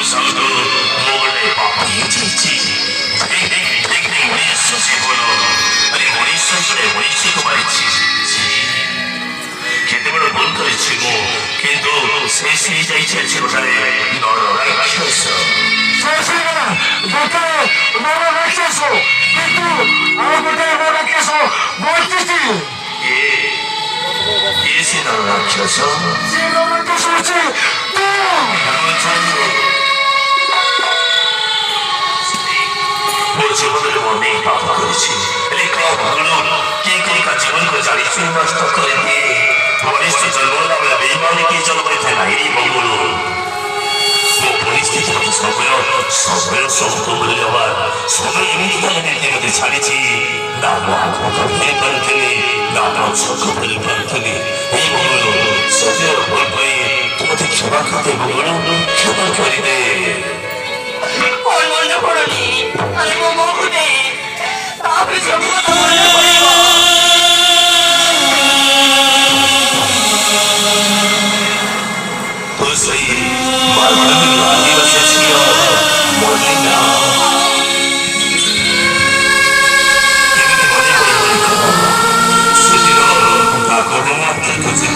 상도 목을 바쁘지 땡땡 우리 수시보로 아니 우리 수시에 우리 시도 말이지 걔들을 몸터리치고 걔도 세세이자이 제치고 자네 너를 키웠어 세세가 너를 너를 키웠어 걔도 아무것도 너를 키워서 멋지지 예수 너를 키워서 너를 키웠지 또 জীবনের মনে পাপ করেছি কে জীবনকে জানিছি নষ্ট করে দিয়ে বরিষ্ঠ জন্ম নামে বেইমানিকে জন্মাইতে নাই মঙ্গল ମୋ ପରିସ୍ଥିତି ମୋତେ ସମୟ ସବୁକୁ ମୂଲ୍ୟବାନ ସମୟ ଏମିତି କାହିଁକି ମୋତେ ଛାଡ଼ିଛି ନା ମୁଁ ଆଗକୁ ବଢ଼ି ପାରୁଥିଲି ନା ପଛକୁ ବଢ଼ି ପାରୁଥିଲି ଏଇ ମଙ୍ଗଳ ସଜୟ ଭଲ ପାଇଁ ମୋତେ କ୍ଷମା କରିଦେ ମଙ୍ଗଳ କ୍ଷମା କରିଦେ মনে পড়নি আমি মনে তারপরে সব কথা মনে পড়িব Pusay, malaki lagi sa siya, muli na. Hindi mo ni Sudiro, ako naman, kasi